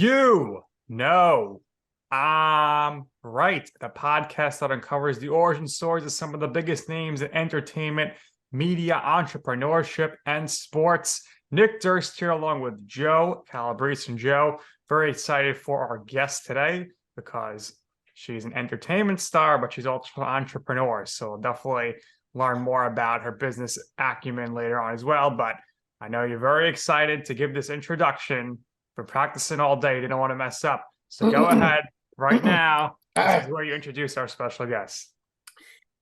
You know, right. The podcast that uncovers the origin stories of some of the biggest names in entertainment, media, entrepreneurship, and sports. Nick Durst here, along with Joe Calabrese and Joe. Very excited for our guest today because she's an entertainment star, but she's also an entrepreneur. So we'll definitely learn more about her business acumen later on as well. But I know you're very excited to give this introduction. Been practicing all day. Didn't want to mess up. So go ahead right now. This is where you introduce our special guest.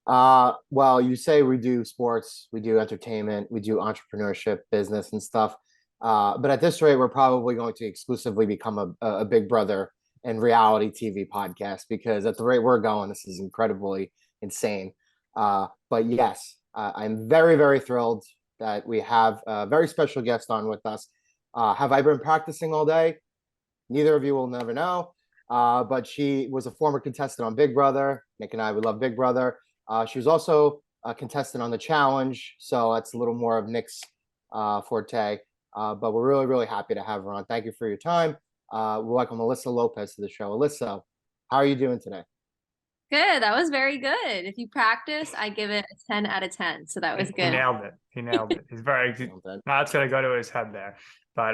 Well, you say we do sports, we do entertainment, we do entrepreneurship, business and stuff. But at this rate, we're probably going to exclusively become a Big Brother and reality TV podcast because at the rate we're going, this is incredibly insane. But yes, I'm very, very thrilled that we have a very special guest on with us. Have I been practicing all day? Neither of you will never know. But she was a former contestant on Big Brother. Nick and I, we love Big Brother. She was also a contestant on The Challenge. So that's a little more of Nick's forte. But we're really, really happy to have her on. Thank you for your time. We welcome Alyssa Lopez to the show. Alyssa, how are you doing today? Good. That was very good. If you practice, I give it a 10 out of 10. So that was good. He nailed it. He nailed it. He's very now it's gonna go to his head there. But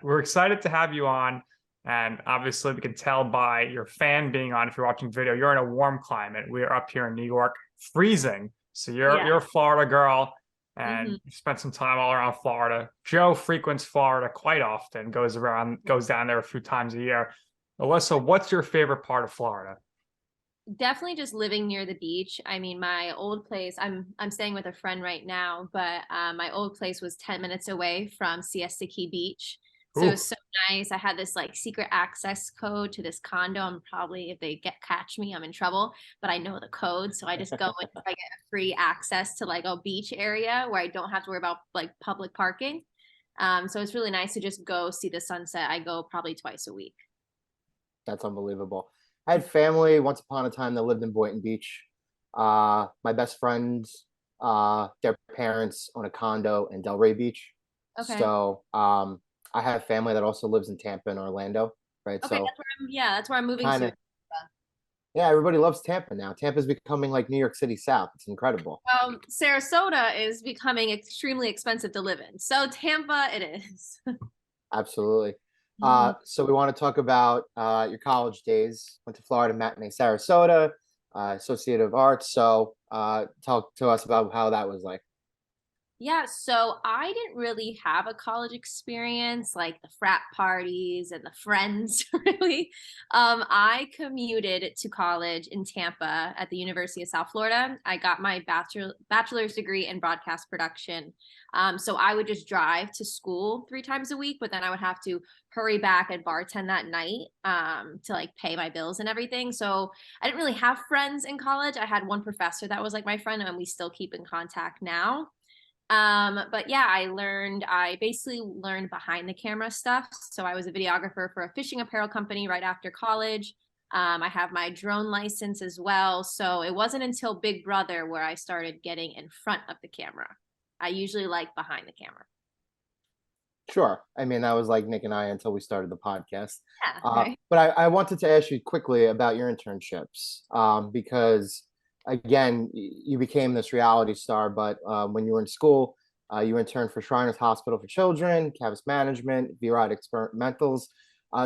we're excited to have you on. And obviously we can tell by your fan being on, if you're watching video, you're in a warm climate. We're up here in New York, freezing. So you're a Florida girl and you spent some time all around Florida. Joe frequents Florida quite often, goes down there a few times a year. Alyssa, what's your favorite part of Florida? Definitely just living near the beach. I mean, my old place, I'm staying with a friend right now, but my old place was 10 minutes away from Siesta Key Beach. So it was so nice. I had this like secret access code to this condo. I'm probably, if they catch me, I'm in trouble, but I know the code. So I just go and I get free access to like a beach area where I don't have to worry about like public parking. So it's really nice to just go see the sunset. I go probably twice a week. That's unbelievable. I had family once upon a time that lived in Boynton Beach. My best friends, their parents own a condo in Delray Beach. Okay. So I have family that also lives in Tampa and Orlando, right? Okay, So that's where I'm moving to. Yeah, everybody loves Tampa now. Tampa's becoming like New York City South. It's incredible. Sarasota is becoming extremely expensive to live in. So Tampa it is. Absolutely. So we want to talk about your college days. Went to Florida-Manatee-Sarasota, Associate of Arts. So talk to us about how that was like. Yeah, so I didn't really have a college experience, like the frat parties and the friends, really. I commuted to college in Tampa at the University of South Florida. I got my bachelor's degree in broadcast production. So I would just drive to school 3 times a week, but then I would have to hurry back and bartend that night to like pay my bills and everything. So I didn't really have friends in college. I had one professor that was like my friend, and we still keep in contact now. But yeah, I basically learned behind the camera stuff. So I was a videographer for a fishing apparel company right after college. I have my drone license as well. So it wasn't until Big Brother where I started getting in front of the camera. I usually like behind the camera. Sure. I mean, that was like Nick and I until we started the podcast. Yeah, right. But I wanted to ask you quickly about your internships because again, you became this reality star, but when you were in school, you interned for Shriners Hospital for Children, Kavis Management, VRod Experimentals.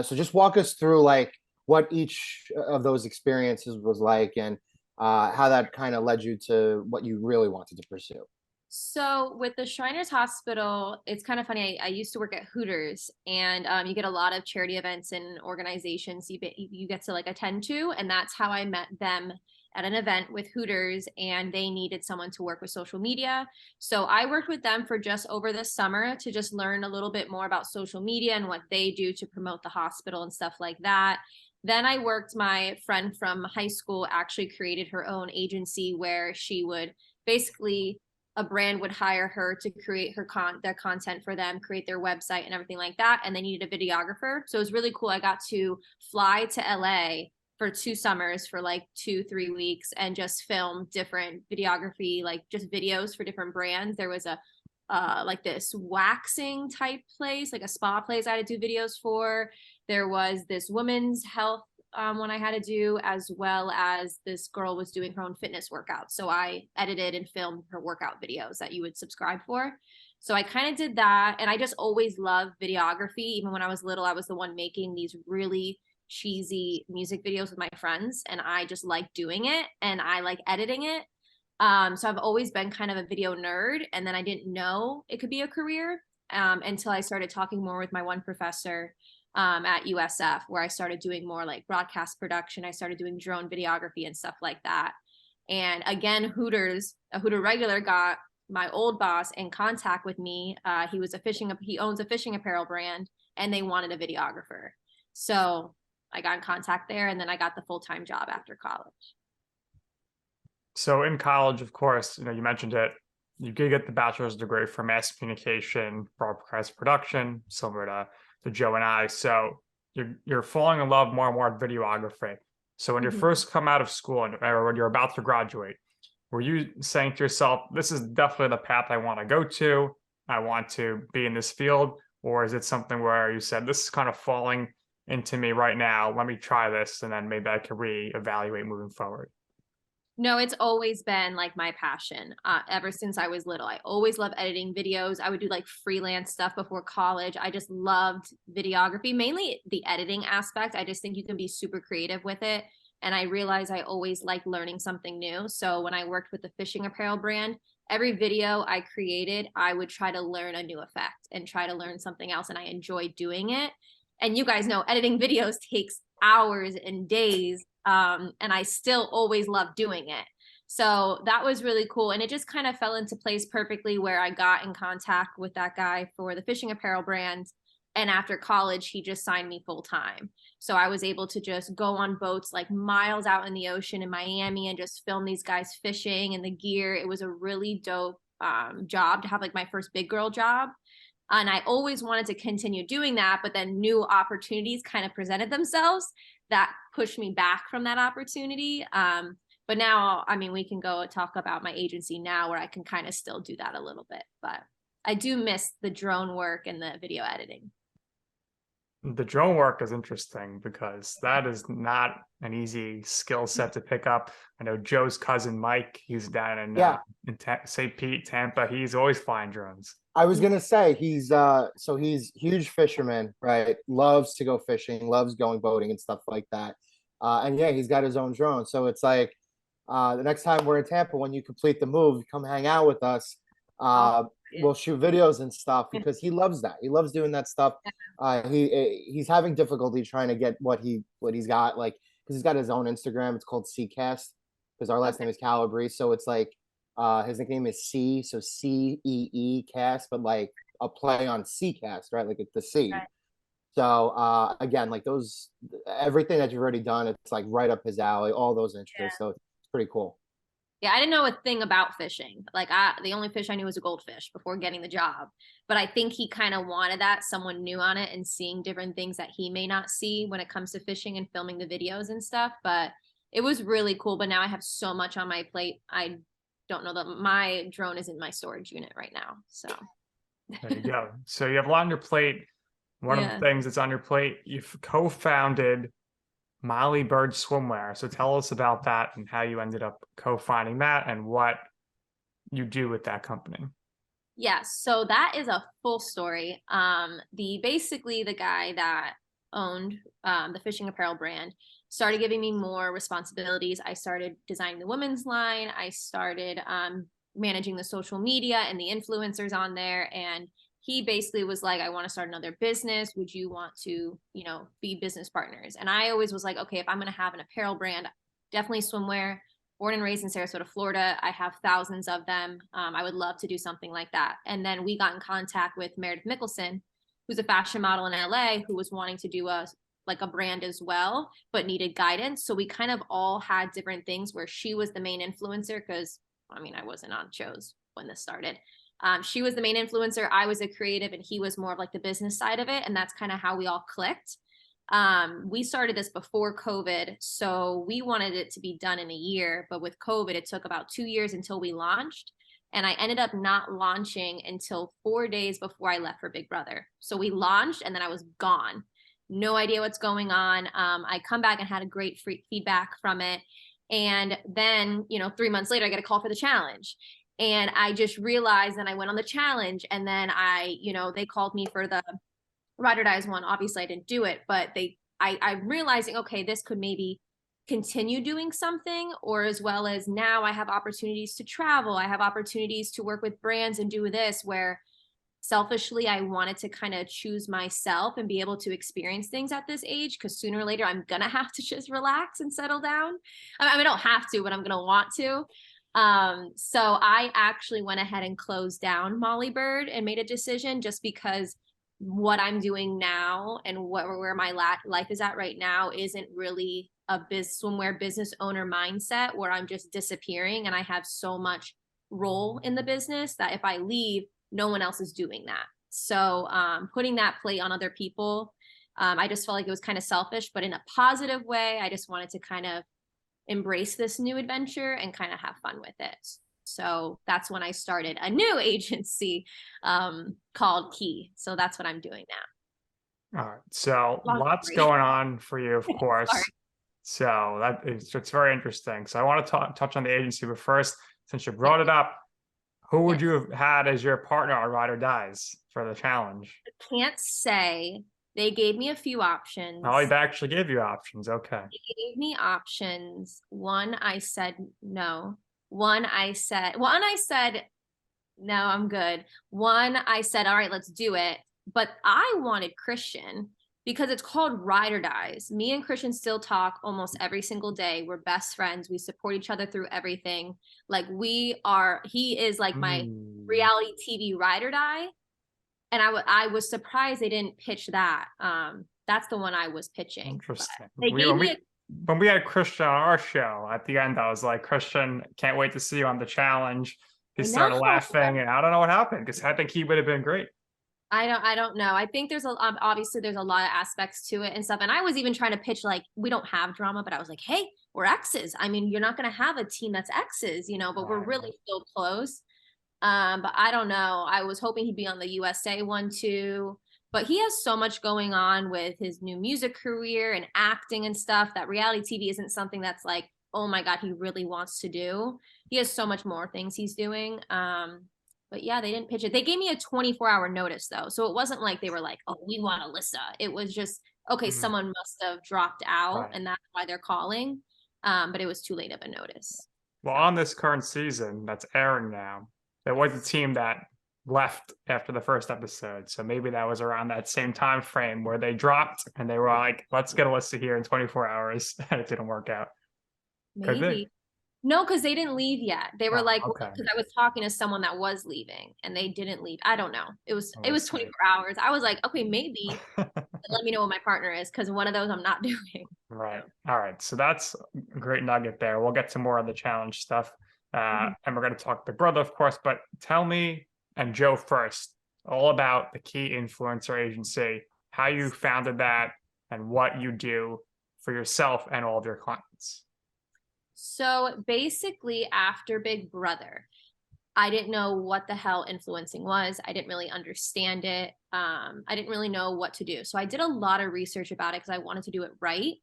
So just walk us through like what each of those experiences was like and how that kind of led you to what you really wanted to pursue. So with the Shriners Hospital, it's kind of funny. I used to work at Hooters, and you get a lot of charity events and organizations you get to like attend to, and that's how I met them at an event with Hooters, and they needed someone to work with social media. So I worked with them for just over the summer to just learn a little bit more about social media and what they do to promote the hospital and stuff like that. Then my friend from high school actually created her own agency where she would basically a brand would hire her to create their content for them, create their website and everything like that. And they needed a videographer. So it was really cool. I got to fly to LA for 2 summers for like 2-3 weeks and just film different videography, like just videos for different brands. There was a like this waxing type place, like a spa place I had to do videos for. There was this women's health one I had to do, as well as this girl was doing her own fitness workout. So I edited and filmed her workout videos that you would subscribe for. So I kind of did that. And I just always loved videography. Even when I was little, I was the one making these really cheesy music videos with my friends. And I just like doing it and I like editing it. So I've always been kind of a video nerd. And then I didn't know it could be a career until I started talking more with my one professor at USF, where I started doing more like broadcast production. I started doing drone videography and stuff like that. And again, Hooters, a Hooter regular, got my old boss in contact with me. He owns a fishing apparel brand, and they wanted a videographer. So I got in contact there, and then I got the full-time job after college. So in college, of course, you mentioned it, you could get the bachelor's degree for mass communication, broadcast production, similar to Joe and I. So you're falling in love more and more with videography. So when you first come out of school or when you're about to graduate, were you saying to yourself, this is definitely the path I want to go to, I want to be in this field? Or is it something where you said, this is kind of falling into me right now, let me try this, and then maybe I can reevaluate moving forward? No, it's always been like my passion ever since I was little. I always loved editing videos. I would do like freelance stuff before college. I just loved videography, mainly the editing aspect. I just think you can be super creative with it. And I realized I always liked learning something new. So when I worked with the fishing apparel brand, every video I created, I would try to learn a new effect and try to learn something else. And I enjoyed doing it. And you guys know editing videos takes hours and days. And I still always love doing it. So that was really cool. And it just kind of fell into place perfectly where I got in contact with that guy for the fishing apparel brand. And after college, he just signed me full time. So I was able to just go on boats like miles out in the ocean in Miami and just film these guys fishing and the gear. It was a really dope job to have, like my first big girl job. And I always wanted to continue doing that, but then new opportunities kind of presented themselves that pushed me back from that opportunity. But now, I mean, we can go talk about my agency now where I can kind of still do that a little bit, but I do miss the drone work and the video editing. The drone work is interesting because that is not an easy skill set to pick up. I know Joe's cousin Mike, he's down in St. Pete, Tampa. He's always flying drones. I was gonna say he's huge fisherman, right? Loves to go fishing, loves going boating and stuff like that. And yeah, he's got his own drone. So it's like the next time we're in Tampa, when you complete the move, come hang out with us. We'll shoot videos and stuff because he loves that. He loves doing that stuff. He's having difficulty trying to get what he's got, like, because he's got his own Instagram. It's called Cast because our last name is Calabrese. So it's like his nickname is C, so CEE Cast, but like a play on Cast, right? Like the C. Right. So again, like everything that you've already done, it's like right up his alley, all those interests. So it's pretty cool. Yeah, I didn't know a thing about fishing. Like the only fish I knew was a goldfish before getting the job. But I think he kind of wanted that, someone new on it and seeing different things that he may not see when it comes to fishing and filming the videos and stuff. But it was really cool. But now I have so much on my plate. I don't know that my drone is in my storage unit right now. So there you go. So you have a lot on your plate. One of the things that's on your plate, you've co-founded Molliebird Swimwear. So tell us about that and how you ended up co-founding that and what you do with that company. Yes, so that is a full story. Basically the guy that owned the fishing apparel brand started giving me more responsibilities. I started designing the women's line. I started managing the social media and the influencers on there. And he basically was like, I want to start another business. Would you want to, be business partners? And I always was like, okay, if I'm going to have an apparel brand, definitely swimwear. Born and raised in Sarasota, Florida. I have thousands of them. I would love to do something like that. And then we got in contact with Meredith Mickelson, who's a fashion model in LA, who was wanting to do a brand as well, but needed guidance. So we kind of all had different things where she was the main influencer because, I wasn't on shows when this started. She was the main influencer. I was a creative and he was more of like the business side of it. And that's kind of how we all clicked. We started this before COVID. So we wanted it to be done in a year, but with COVID, it took about 2 years until we launched. And I ended up not launching until 4 days before I left for Big Brother. So we launched and then I was gone. no idea what's going on. I come back and had a great feedback from it. And then, 3 months later, I get a call for the challenge. And I just realized, and I went on the challenge, and then they called me for the Ride or Dies one. Obviously I didn't do it, but I'm realizing, okay, this could maybe continue doing something, or as well as now I have opportunities to travel. I have opportunities to work with brands and do this, where selfishly I wanted to kind of choose myself and be able to experience things at this age, because sooner or later I'm gonna have to just relax and settle down. I don't have to, but I'm gonna want to. So I actually went ahead and closed down Molliebird and made a decision, just because what I'm doing now and where my life is at right now isn't really a swimwear business owner mindset, where I'm just disappearing and I have so much role in the business that if I leave, no one else is doing that. So putting that plate on other people, I just felt like it was kind of selfish, but in a positive way. I just wanted to kind of embrace this new adventure and kind of have fun with it. So that's when I started a new agency called Key. So that's what I'm doing now. All right. So lots going on for you, of course. So it's very interesting. So I want to touch on the agency, but first, since you brought it up, who would you have had as your partner on Ride or Dies for the challenge? I can't say. They gave me a few options. Oh, they actually gave you options. Okay. They gave me options. One, I said no. One, I said, no, I'm good. One, I said, all right, let's do it. But I wanted Christian, because it's called Ride or Dies. Me and Christian still talk almost every single day. We're best friends. We support each other through everything. Like he is like my reality TV ride or die. And I was surprised they didn't pitch that. That's the one I was pitching. Interesting. When we had Christian on our show, at the end, I was like, Christian, can't wait to see you on the challenge. He started laughing, and I don't know what happened, because I think he would have been great. I don't know. I think there's obviously there's a lot of aspects to it and stuff. And I was even trying to pitch, like, we don't have drama, but I was like, hey, we're exes. I mean, you're not going to have a team that's exes, but we're really still close. But I don't know. I was hoping he'd be on the USA one too. But he has so much going on with his new music career and acting and stuff that reality TV isn't something that's like, oh my God, he really wants to do. He has so much more things he's doing. But yeah, they didn't pitch it. They gave me a 24-hour notice though. So it wasn't like they were like, oh, we want Alyssa. It was just, okay, someone must have dropped out and that's why they're calling. But it was too late of a notice. Well, on this current season that's airing now, there was a team that left after the first episode. So maybe that was around that same time frame where they dropped and they were like, let's get Alyssa here in 24 hours. And it didn't work out. Maybe. No, because they didn't leave yet. They were like, okay. Because I was talking to someone that was leaving and they didn't leave. I don't know. It was 24 hours. I was like, okay, maybe let me know what my partner is, because one of those I'm not doing. Right. All right. So that's a great nugget there. We'll get to more of the challenge stuff. And we're going to talk Big Brother, of course, but tell me, and Joe first, all about the Key Influencer Agency, how you founded that and what you do for yourself and all of your clients. So basically, after Big Brother, I didn't know what the hell influencing was. I didn't really understand it. I didn't really know what to do. So I did a lot of research about it because I wanted to do it right.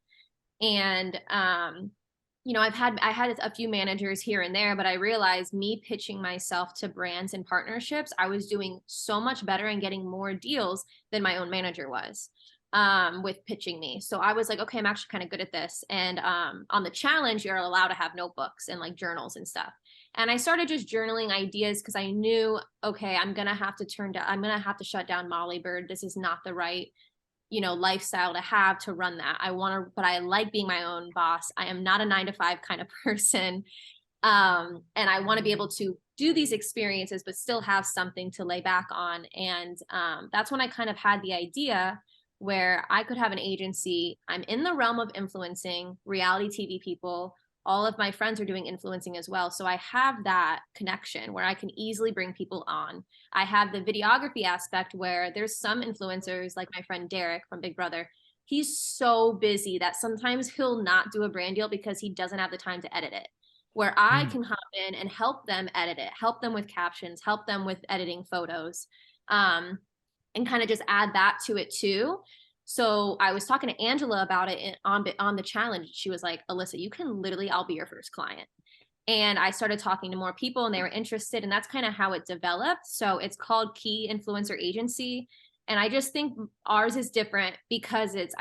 And I had a few managers here and there, but I realized me pitching myself to brands and partnerships, I was doing so much better and getting more deals than my own manager was with pitching me. So I was like, okay, I'm actually kind of good at this. And on the challenge, you're allowed to have notebooks and like journals and stuff. And I started just journaling ideas because I knew, okay, I'm going to have to shut down Molliebird. This is not the right lifestyle to have to run that. But I like being my own boss. I am not a 9-to-5 kind of person. And I want to be able to do these experiences, but still have something to lay back on. And that's when I kind of had the idea where I could have an agency. I'm in the realm of influencing reality TV people. All of my friends are doing influencing as well. So I have that connection where I can easily bring people on. I have the videography aspect where there's some influencers like my friend Derek from Big Brother. He's so busy that sometimes he'll not do a brand deal because he doesn't have the time to edit it, where I can hop in and help them edit it, help them with captions, help them with editing photos, and kind of just add that to it too. So I was talking to Angela about it on the challenge. She was like, Alyssa, you can literally, I'll be your first client. And I started talking to more people and they were interested. And that's kind of how it developed. So it's called Key Influencer Agency. And I just think ours is different because it's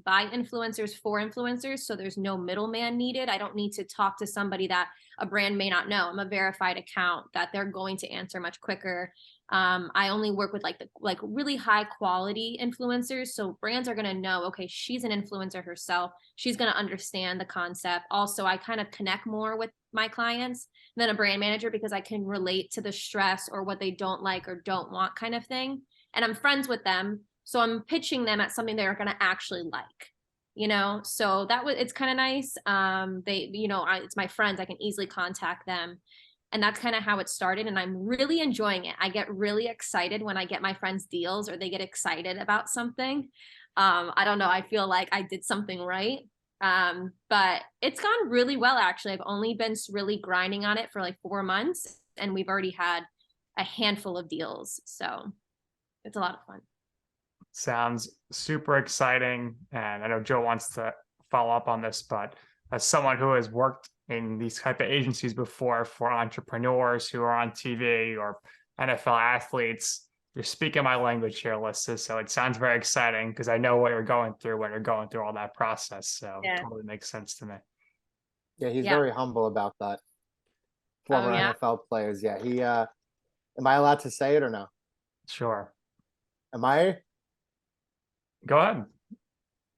by influencers for influencers. So there's no middleman needed. I don't need to talk to somebody that a brand may not know. I'm a verified account that they're going to answer much quicker. I only work with like really high quality influencers. So brands are going to know, okay, she's an influencer herself. She's going to understand the concept. Also, I kind of connect more with my clients than a brand manager because I can relate to the stress or what they don't like or don't want kind of thing. And I'm friends with them. So I'm pitching them at something they're going to actually like, so it's kind of nice. It's my friends. I can easily contact them. And that's kind of how it started. And I'm really enjoying it. I get really excited when I get my friends deals or they get excited about something. I don't know. I feel like I did something right. But it's gone really well, actually. I've only been really grinding on it for like 4 months and we've already had a handful of deals. So it's a lot of fun. Sounds super exciting. And I know Joe wants to follow up on this, but as someone who has worked in these type of agencies before for entrepreneurs who are on TV or NFL athletes, you're speaking my language here, Alyssa. So it sounds very exciting because I know what you're going through when you're going through all that process. So it totally makes sense to me. Yeah, he's very humble about that. Former NFL players. Yeah, am I allowed to say it or no? Sure. Am I? Go ahead.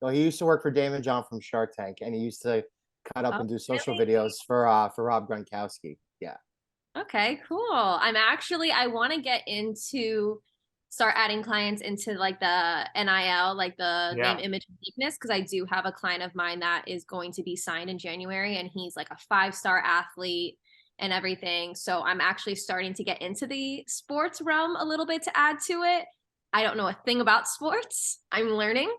Well, he used to work for Damon John from Shark Tank, and he used to cut up and do social videos for Rob Gronkowski. Yeah. Okay, cool. I want to start adding clients into like the NIL, like the name, image, and likeness, because I do have a client of mine that is going to be signed in January, and he's like a 5-star athlete and everything. So I'm actually starting to get into the sports realm a little bit to add to it. I don't know a thing about sports. I'm learning.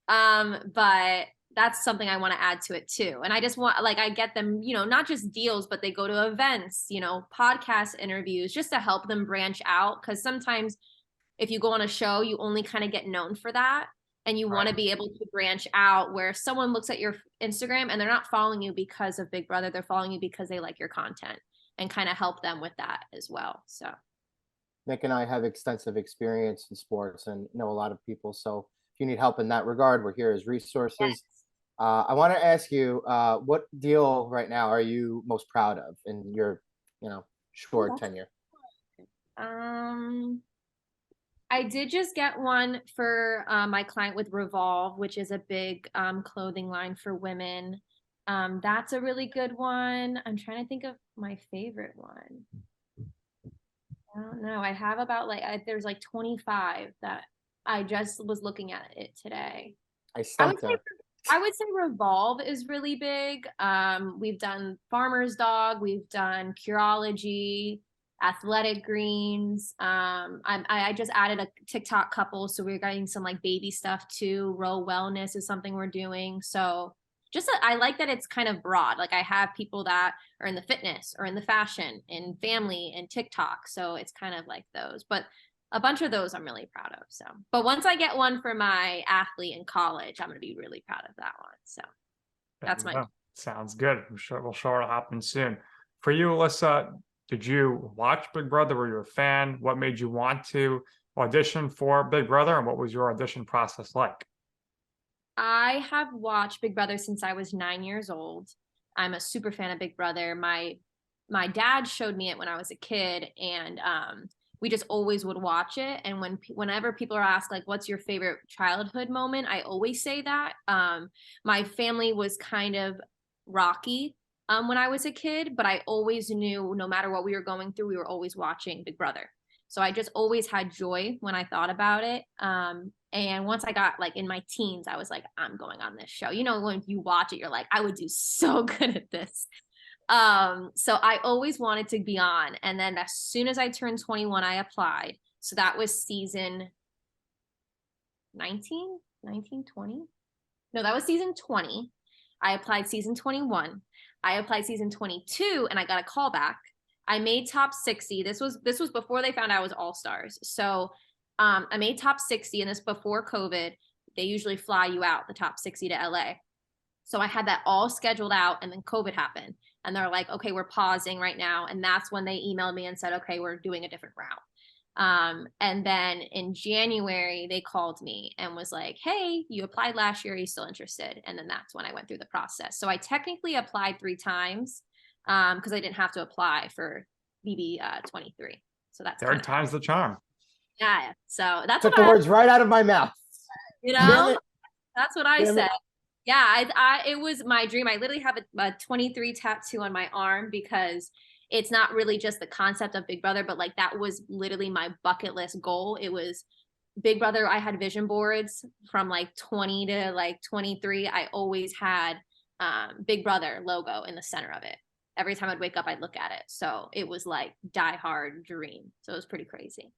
But that's something I want to add to it too. And I just want, I get them, not just deals, but they go to events, podcast interviews, just to help them branch out. Cause sometimes if you go on a show, you only kind of get known for that. And you want to be able to branch out where someone looks at your Instagram and they're not following you because of Big Brother. They're following you because they like your content, and kind of help them with that as well. So Nick and I have extensive experience in sports and know a lot of people. So if you need help in that regard, we're here as resources. Yes. I want to ask you, what deal right now are you most proud of in your, short tenure? I did just get one for my client with Revolve, which is a big clothing line for women. That's a really good one. I'm trying to think of my favorite one. I don't know. I have about there's 25 that I just was looking at it today. I would say Revolve is really big. We've done Farmer's Dog, we've done Curology, Athletic Greens. I just added a TikTok couple, so we're getting some baby stuff too. Row Wellness is something we're doing. So I like that it's kind of broad. I have people that are in the fitness or in the fashion, in family, and TikTok. So it's kind of like those, but a bunch of those I'm really proud of. So, but once I get one for my athlete in college, I'm going to be really proud of that one. So that's sounds good. I'm sure it'll happen soon. For you, Alyssa, did you watch Big Brother? Were you a fan? What made you want to audition for Big Brother, and what was your audition process like? I have watched Big Brother since I was 9 years old. I'm a super fan of Big Brother. My dad showed me it when I was a kid, and we just always would watch it. And whenever people are asked what's your favorite childhood moment, I always say that. My family was kind of rocky when I was a kid, but I always knew no matter what we were going through, we were always watching Big Brother. So I just always had joy when I thought about it. And once I got in my teens, I was like, I'm going on this show. When you watch it, you're like, I would do so good at this. So I always wanted to be on. And then as soon as I turned 21, I applied. So that was season 19, 20. No, that was season 20. I applied season 21. I applied season 22 and I got a call back. I made top 60. This was before they found out I was all stars. So I made top 60, and this before COVID. they usually fly you out, the top 60 to LA. So I had that all scheduled out, and then COVID happened, and they're like, okay, we're pausing right now. And that's when they emailed me and said, okay, we're doing a different route. And then in January, they called me and was like, hey, you applied last year. Are you still interested? And then that's when I went through the process. So I technically applied 3 times because I didn't have to apply for BB 23. So that's Third time's the charm. yeah. So that's Took what the words right out of my mouth. Damn it. That's what I Damn it. said. Yeah, it was my dream. I literally have a 23 tattoo on my arm because it's not really just the concept of Big Brother, but like that was literally my bucket list goal. It was Big Brother. I had vision boards from like 20 to like 23. I always had Big Brother logo in the center of it. Every time I'd wake up, I'd look at it. So it was like die hard dream. So it was pretty crazy.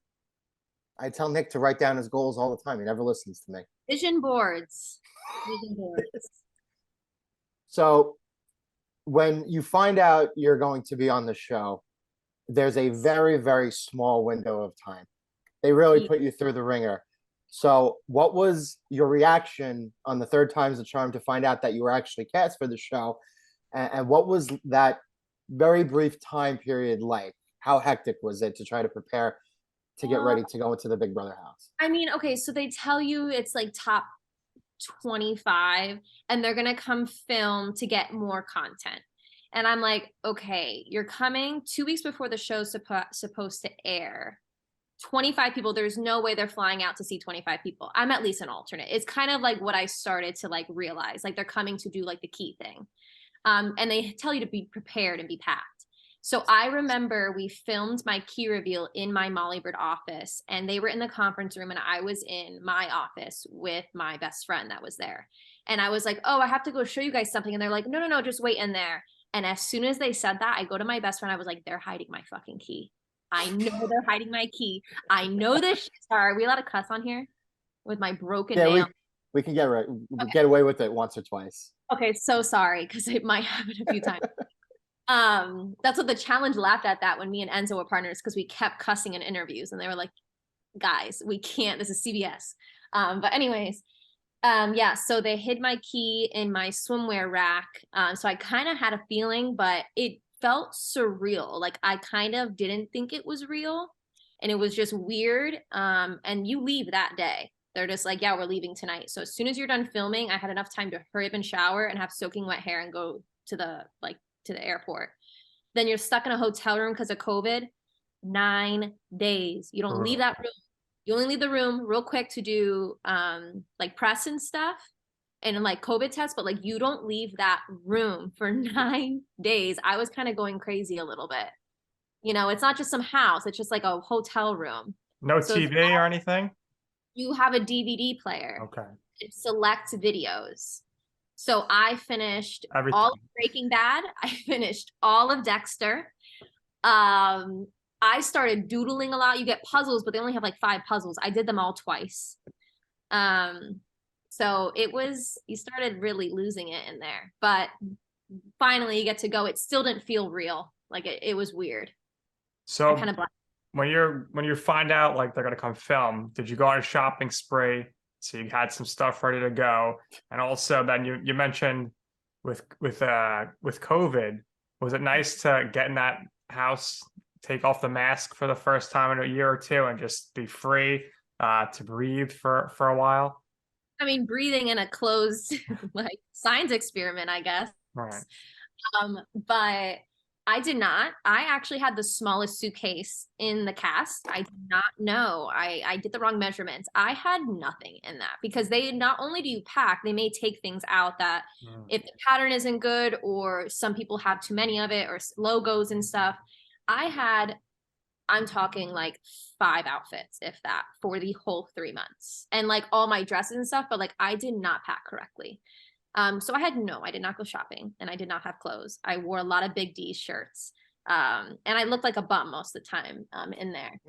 I tell Nick to write down his goals all the time. He never listens to me. Vision boards. Vision boards. So when you find out you're going to be on the show, there's a very, very small window of time. They really put you through the ringer. So what was your reaction on the third time's the charm to find out that you were actually cast for the show? And what was that very brief time period like? How hectic was it to try to prepare to get ready to go into the Big Brother house? I mean, okay, so they tell you it's like top 25 and they're going to come film to get more content. And I'm like, okay, you're coming 2 weeks before the show's supposed to air. 25 people, there's no way they're flying out to see 25 people. I'm at least an alternate. It's kind of like what I started to like realize, like they're coming to do like the key thing. And they tell you to be prepared and be packed. So I remember we filmed my key reveal in my Molliebird office, and they were in the conference room and I was in my office with my best friend that was there. And I was like, oh, I have to go show you guys something. And they're like, no, just wait in there. And as soon as they said that, I go to my best friend. I was like, they're hiding my fucking key. I know they're hiding my key. I know this. Sorry, are we allowed to cuss on here with my broken nail? We can get away with it once or twice. Okay, so sorry, because it might happen a few times. That's what the challenge laughed at that when me and Enzo were partners, because we kept cussing in interviews and they were like, guys, we can't, this is CBS. But anyways, yeah, so they hid my key in my swimwear rack. So I kind of had a feeling, but it felt surreal. Like I kind of didn't think it was real and it was just weird. And you leave that day. They're just like, yeah, we're leaving tonight. So as soon as you're done filming, I had enough time to hurry up and shower and have soaking wet hair and go to the airport. Then you're stuck in a hotel room because of COVID. 9 days. You don't leave that room. You only leave the room real quick to do like press and stuff and like COVID tests, but like you don't leave that room for 9 days. I was kind of going crazy a little bit. You know, it's not just some house, it's just like a hotel room. No TV or anything? You have a DVD player. Okay. It selects videos. So I finished Everything. all of Breaking Bad. I finished all of Dexter. I started doodling a lot. You get puzzles, but they only have like 5 puzzles. I did them all twice. So it was, you started really losing it in there. But finally you get to go. It still didn't feel real. Like it was weird. So kind of when you find out like they're gonna come film, did you go on a shopping spree? So you had some stuff ready to go, and also then you mentioned with COVID, was it nice to get in that house, take off the mask for the first time in a year or two, and just be free to breathe for a while? I mean, breathing in a closed like science experiment, I guess. Right. But I did not. I actually had the smallest suitcase in the cast. I did not know. I did the wrong measurements. I had nothing in that because they not only do you pack, they may take things out that if the pattern isn't good or some people have too many of it or logos and stuff. I'm talking like 5 outfits, if that, for the whole 3 months. And like all my dresses and stuff, but like I did not pack correctly. So I did not go shopping and I did not have clothes. I wore a lot of Big D shirts. And I looked like a bum most of the time in there.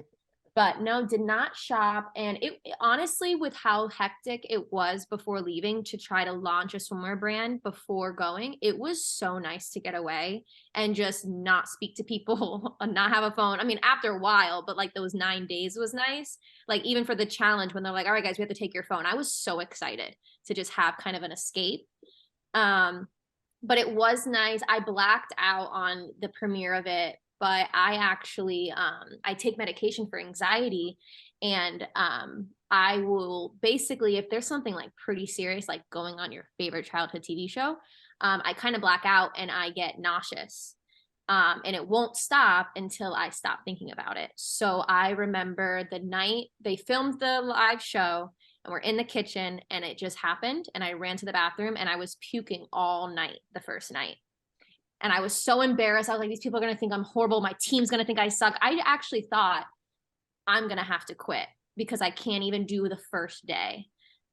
But no, did not shop. And it honestly, with how hectic it was before leaving to try to launch a swimwear brand before going, it was so nice to get away and just not speak to people and not have a phone. I mean, after a while, but like those 9 days was nice. Like even for the challenge when they're like, all right, guys, we have to take your phone. I was so excited to just have kind of an escape. But it was nice. I blacked out on the premiere of it, but I actually I take medication for anxiety, and I will basically, if there's something like pretty serious, like going on your favorite childhood TV show, I kind of black out and I get nauseous. And it won't stop until I stop thinking about it. So I remember the night they filmed the live show and we're in the kitchen and it just happened. And I ran to the bathroom and I was puking all night the first night. And I was so embarrassed. I was like, these people are going to think I'm horrible. My team's going to think I suck. I actually thought I'm going to have to quit because I can't even do the first day.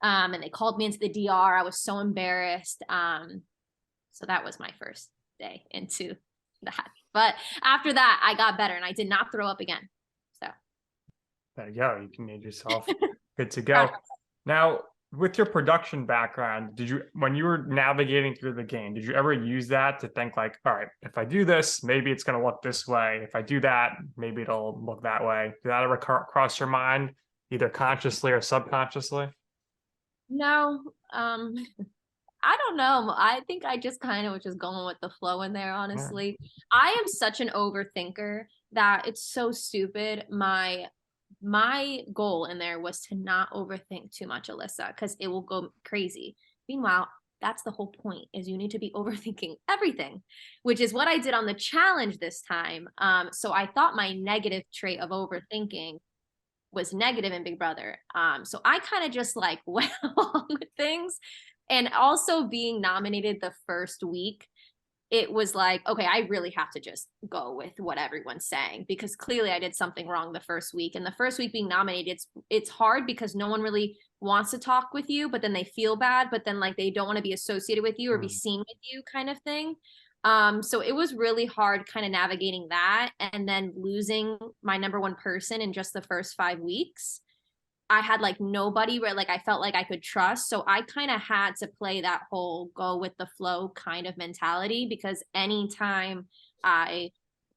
And they called me into the DR. I was so embarrassed. So that was my first day into that. But after that, I got better and I did not throw up again. So there you go. You can make yourself good to go. Now, with your production background, did you, when you were navigating through the game, did you ever use that to think like, all right, if I do this, maybe it's going to look this way. If I do that, maybe it'll look that way. Did that ever cross your mind, either consciously or subconsciously? no, I don't know. I think I just kind of was just going with the flow in there, honestly. Yeah. I am such an overthinker that it's so stupid. My goal in there was to not overthink too much, Alyssa, because it will go crazy. Meanwhile, that's the whole point, is you need to be overthinking everything, which is what I did on the challenge this time. So I thought my negative trait of overthinking was negative in Big Brother. So I kind of just like went along with things. And also being nominated the first week, it was like, okay, I really have to just go with what everyone's saying, because clearly I did something wrong the first week. And the first week being nominated, it's hard because no one really wants to talk with you, but then they feel bad, but then like they don't want to be associated with you or be seen with you, kind of thing. So it was really hard kind of navigating that. And then losing my number one person in just the first 5 weeks. I had like nobody where like I felt like I could trust. So I kind of had to play that whole go with the flow kind of mentality, because anytime I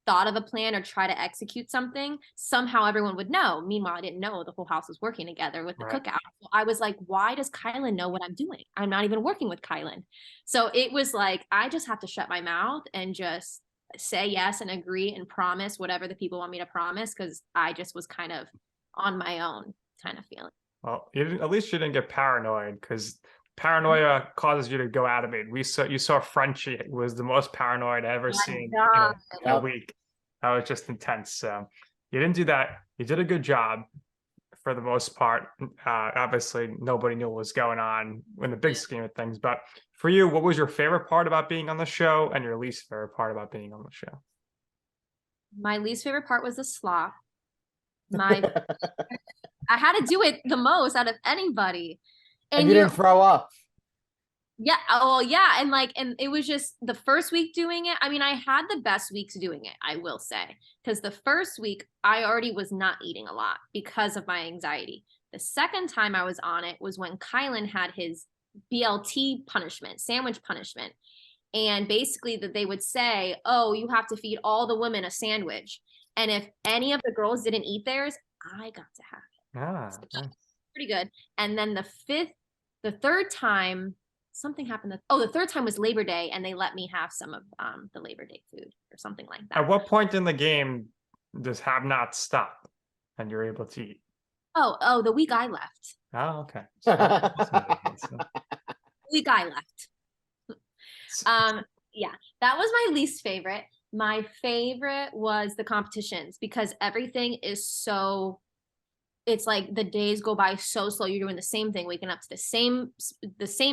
thought of a plan or try to execute something, somehow everyone would know. Meanwhile, I didn't know the whole house was working together with the cookout. So I was like, why does Kylan know what I'm doing? I'm not even working with Kylan. So it was like, I just have to shut my mouth and just say yes and agree and promise whatever the people want me to promise, because I just was kind of on my own kind of feeling. Well, at least you didn't get paranoid, because paranoia causes you to go out of it. You saw Frenchie was the most paranoid I ever seen in a week. That was just intense. So you didn't do that. You did a good job for the most part. Obviously, nobody knew what was going on in the big scheme of things. But for you, what was your favorite part about being on the show and your least favorite part about being on the show? My least favorite part was the slop. I had to do it the most out of anybody. And you didn't throw up. Yeah. Oh, yeah. And it was just the first week doing it. I mean, I had the best weeks doing it, I will say, because the first week I already was not eating a lot because of my anxiety. The second time I was on it was when Kylan had his BLT punishment, sandwich punishment. And basically that they would say, oh, you have to feed all the women a sandwich. And if any of the girls didn't eat theirs, I got to have it. So pretty good. And then the third time, something happened. The third time was Labor Day, and they let me have some of the Labor Day food or something like that. At what point in the game does have not stop and you're able to eat? Oh, the week I left. Oh, okay. Week I left. Yeah, that was my least favorite. My favorite was the competitions, because everything is so, it's like the days go by so slow. You're doing the same thing, waking up to the same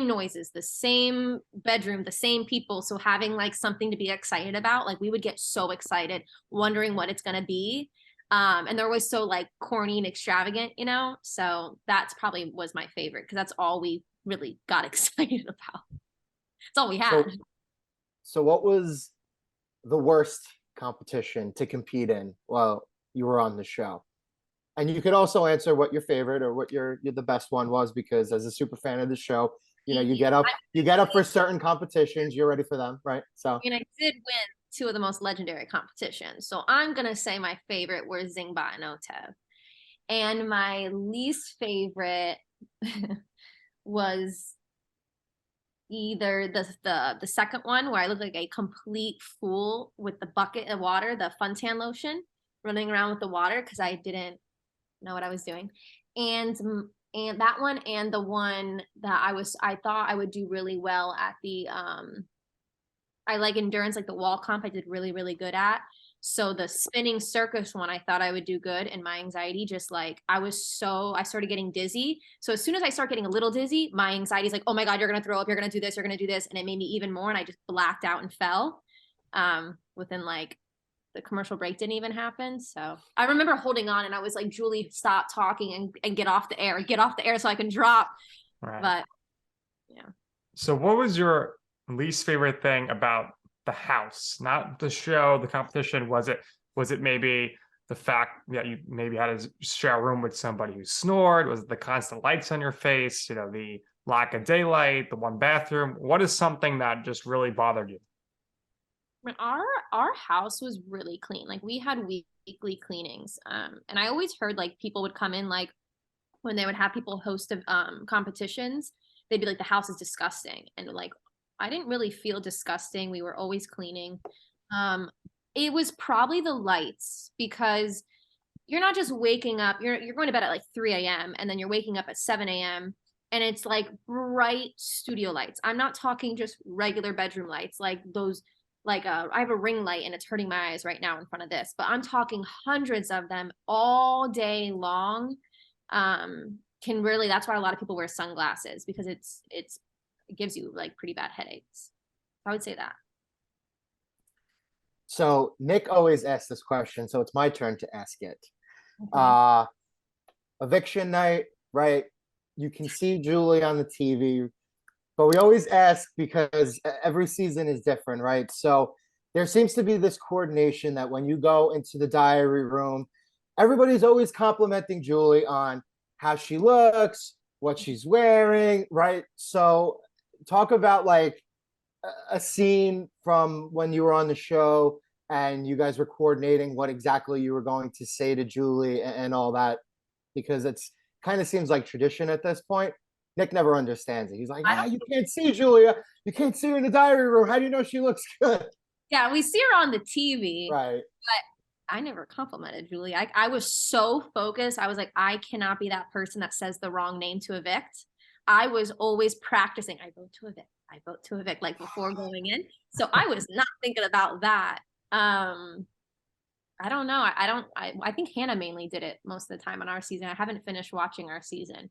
noises, the same bedroom, the same people. So having like something to be excited about, like we would get so excited wondering what it's going to be. And they're always so like corny and extravagant, so that's probably was my favorite, because that's all we really got excited about. That's all we had. So what was the worst competition to compete in while you were on the show? And you could also answer what your favorite or what your the best one was, because as a super fan of the show, you know, you get up for certain competitions, you're ready for them, right? So I did win two of the most legendary competitions. So I'm gonna say my favorite were Zingba and Otev. And my least favorite was either the second one where I looked like a complete fool with the bucket of water, the Funtan lotion, running around with the water because I didn't know what I was doing. And that one, and the one that I thought I would do really well at the I like endurance, like the wall comp I did really, really good at. So the spinning circus one, I thought I would do good, and my anxiety just like I started getting dizzy. So as soon as I start getting a little dizzy, my anxiety is like, oh my God, you're gonna throw up, you're gonna do this, you're gonna do this. And it made me even more, and I just blacked out and fell. Within like the commercial break didn't even happen. So I remember holding on and I was like, Julie, stop talking and get off the air so I can drop. Right. But yeah. So what was your least favorite thing about the house, not the show, the competition? Was it maybe the fact that you maybe had to share a room with somebody who snored? Was it the constant lights on your face? You know, the lack of daylight, the one bathroom? What is something that just really bothered you? I mean, our house was really clean. Like we had weekly cleanings. And I always heard like people would come in, like when they would have people host competitions, they'd be like, the house is disgusting. And like I didn't really feel disgusting. We were always cleaning. It was probably the lights, because you're not just waking up, you're going to bed at like 3 a.m. and then you're waking up at 7 a.m. and it's like bright studio lights. I'm not talking just regular bedroom lights, like those, like I have a ring light and it's hurting my eyes right now in front of this, but I'm talking hundreds of them all day long. Can really, that's why a lot of people wear sunglasses, because it gives you like pretty bad headaches. I would say that. so Nick always asks this question, so it's my turn to ask it. Mhm. Eviction night, right? You can see Julie on the TV, but we always ask because every season is different, right? So there seems to be this coordination that when you go into the diary room, everybody's always complimenting Julie on how she looks, what she's wearing, right? So talk about like a scene from when you were on the show and you guys were coordinating what exactly you were going to say to Julie and all that, because it's kind of seems like tradition at this point. Nick never understands it. He's like, I don't, you can't see Julia. You can't see her in the diary room. How do you know she looks good? yeah, we see her on the TV, Right. but I never complimented Julie. I was so focused. I was like, I cannot be that person that says the wrong name to evict. I was always practicing. I vote to evict. I vote to evict, like before going in. So I was not thinking about that. I don't know. I think Hannah mainly did it most of the time on our season. I haven't finished watching our season.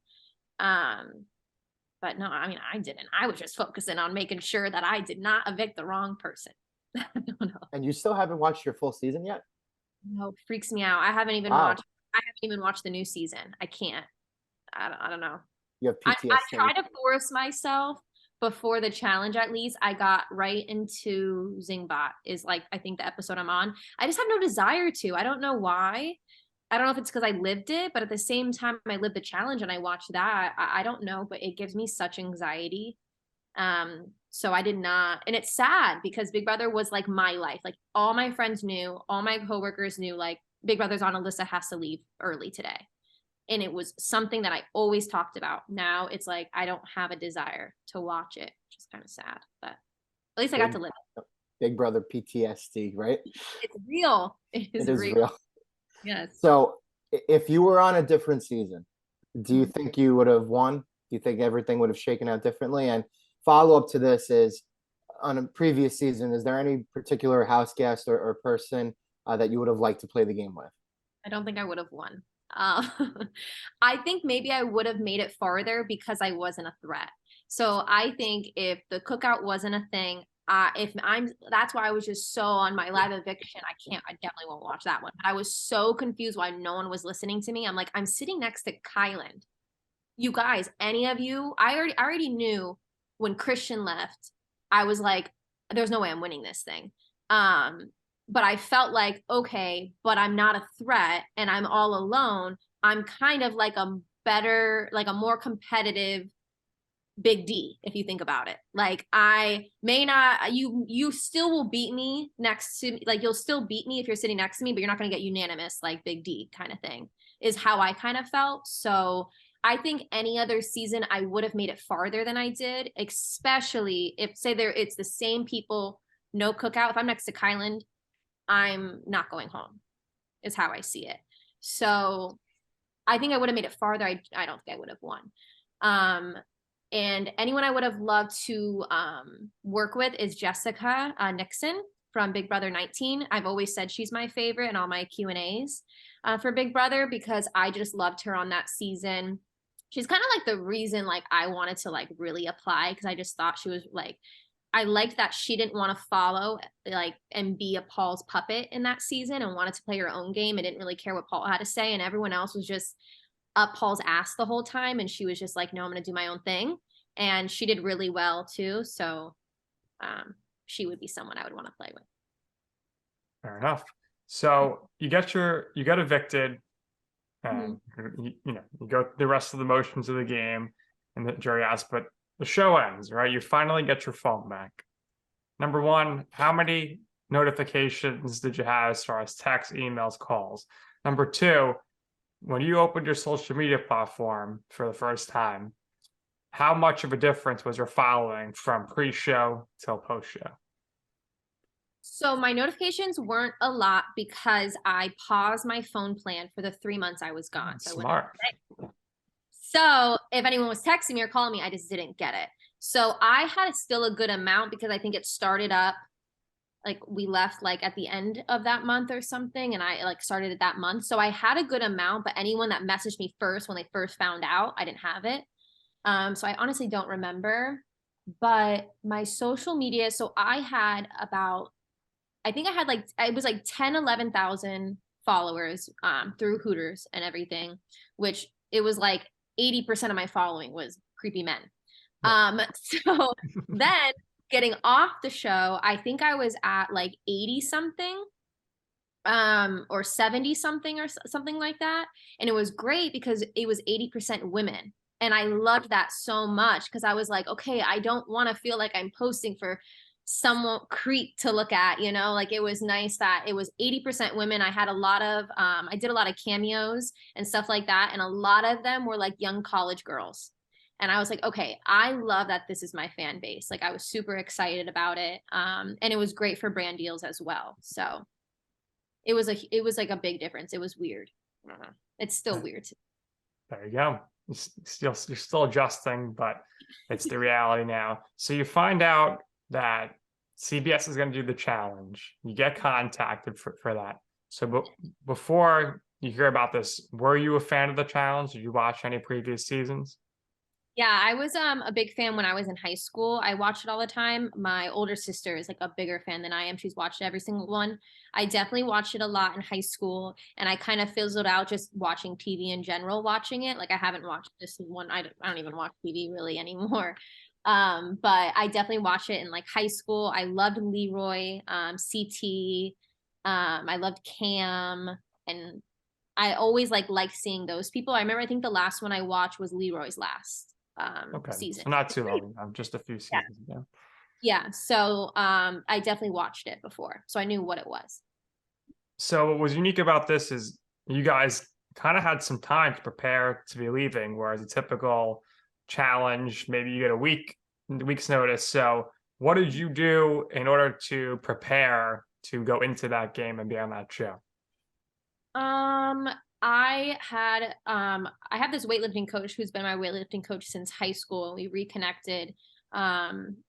But no, I mean, I didn't. I was just focusing on making sure that I did not evict the wrong person. I don't know. And you still haven't watched your full season yet? No, freaks me out. Wow. I haven't even watched the new season. I can't. I don't know. You have I PTSD. try to force myself before the challenge. At least I got right into Zingbot, is like I think the episode I'm on. I just have no desire to. I don't know why. I don't know if it's because I lived it, but at the same time I lived the challenge and I watched that. I don't know, but it gives me such anxiety. So I did not, and it's sad because Big Brother was like my life. Like all my friends knew, all my coworkers knew, like Big Brother's on, Alyssa has to leave early today. And it was something that I always talked about. Now it's like I don't have a desire to watch it, which is kind of sad, but at least I got to live it. Big Brother PTSD, right? It's real. It It is is real. real. Yes. So if you were on a different season, do you Mhm. think you would have won? Do you think everything would have shaken out differently? And follow up to this is, on a previous season, is there any particular house guest or person that you would have liked to play the game with? I don't think I would have won. Uh, I think maybe I would have made it farther because I wasn't a threat. So I think if the cookout wasn't a thing, that's why I was just so on my live eviction. I definitely won't watch that one. But I was so confused why no one was listening to me. I'm like, I'm sitting next to Kyland. You guys, any of you, I already knew when Christian left, I was like, there's no way I'm winning this thing. But I felt like, okay, but I'm not a threat and I'm all alone. I'm kind of like a better, like a more competitive Big D, if you think about it. Like I may not, you still will beat me next to, like you'll still beat me if you're sitting next to me, but you're not going to get unanimous like Big D kind of thing is how I kind of felt. So I think any other season I would have made it farther than I did, especially if say it's the same people, no cookout. If I'm next to Kyland, I'm not going home is how I see it. So I think I would have made it farther. I don't think I would have won. And anyone I would have loved to work with is Jessica Nixon from Big Brother 19. I've always said she's my favorite in all my Q&As for Big Brother because I just loved her on that season. She's kind of like the reason like I wanted to like really apply because I just thought she was like, I liked that she didn't want to follow like and be a Paul's puppet in that season and wanted to play her own game and didn't really care what Paul had to say. And everyone else was just up Paul's ass the whole time. And she was just like, no, I'm going to do my own thing. And she did really well too. So she would be someone I would want to play with. Fair enough. So you get evicted and you go the rest of the motions of the game and the jury asks, but the show ends, right? You finally get your phone back. Number one, how many notifications did you have as far as text, emails, calls? Number two, when you opened your social media platform for the first time, how much of a difference was your following from pre-show till post-show? So my notifications weren't a lot because I paused my phone plan for the 3 months I was gone. Smart. So if anyone was texting me or calling me, I just didn't get it. So I had still a good amount because I think it started up, like we left like at the end of that month or something. And I like started it that month. So I had a good amount, but anyone that messaged me first, when they first found out, I didn't have it. So I honestly don't remember, but my social media. So I had about, I think I had like, it was like 10, 11,000 followers through Hooters and everything, which it was like 80% of my following was creepy men. So then getting off the show, I think I was at like 80 something or 70 something or something like that. And it was great because it was 80% women. And I loved that so much because I was like, okay, I don't want to feel like I'm posting for someone creep to look at, you know, like it was nice that it was 80% women. I had a lot of, I did a lot of cameos and stuff like that. And a lot of them were like young college girls. And I was like, okay, I love that this is my fan base. Like I was super excited about it. And it was great for brand deals as well. So it was like a big difference. It was weird. I don't know. It's still weird. There you go. You're still adjusting, but it's the reality now. So you find out that CBS is going to do the challenge. You get contacted for that. So before you hear about this, were you a fan of the challenge? Did you watch any previous seasons? Yeah, I was a big fan when I was in high school. I watched it all the time. My older sister is like a bigger fan than I am. She's watched every single one. I definitely watched it a lot in high school, and I kind of fizzled out just watching TV in general, watching it. Like I haven't watched this one. I don't even watch TV really anymore. But I definitely watched it in like high school. I loved Leroy, CT. I loved Cam, and I always liked seeing those people. I remember I think the last one I watched was Leroy's last season. So not too long, just a few seasons ago. Yeah. So I definitely watched it before. So I knew what it was. So what was unique about this is you guys kind of had some time to prepare to be leaving, whereas a typical challenge, maybe you get a week's notice. So what did you do in order to prepare to go into that game and be on that show? I have this weightlifting coach who's been my weightlifting coach since high school. We reconnected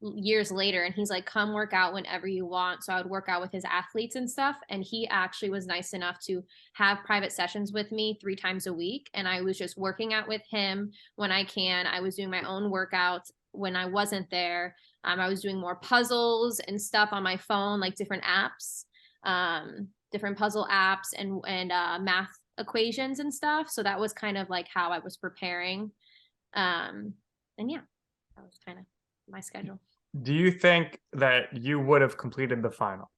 years later, and he's like, come work out whenever you want. So I would work out with his athletes and stuff, and he actually was nice enough to have private sessions with me 3 times a week, and I was just working out with him when I can. I was doing my own workouts when I wasn't there. I was doing more puzzles and stuff on my phone, like different apps, different puzzle apps and math equations and stuff. So that was kind of like how I was preparing. And yeah, that was kind of my schedule. Do you think that you would have completed the final?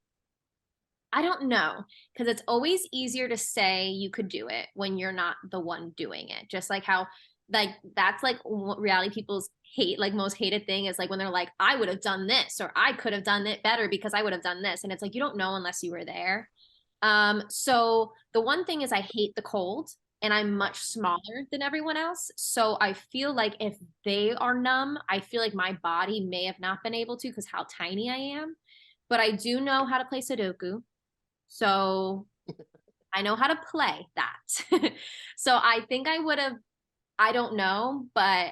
I don't know, because it's always easier to say you could do it when you're not the one doing it. Just like how, like, that's like what reality people's hate, like most hated thing is like when they're like, I would have done this, or I could have done it better because I would have done this. And it's like, you don't know unless you were there. So the one thing is I hate the cold and I'm much smaller than everyone else. So I feel like if they are numb, I feel like my body may have not been able to because how tiny I am. But I do know how to play Sudoku. So I know how to play that. So I think I would have, I don't know, but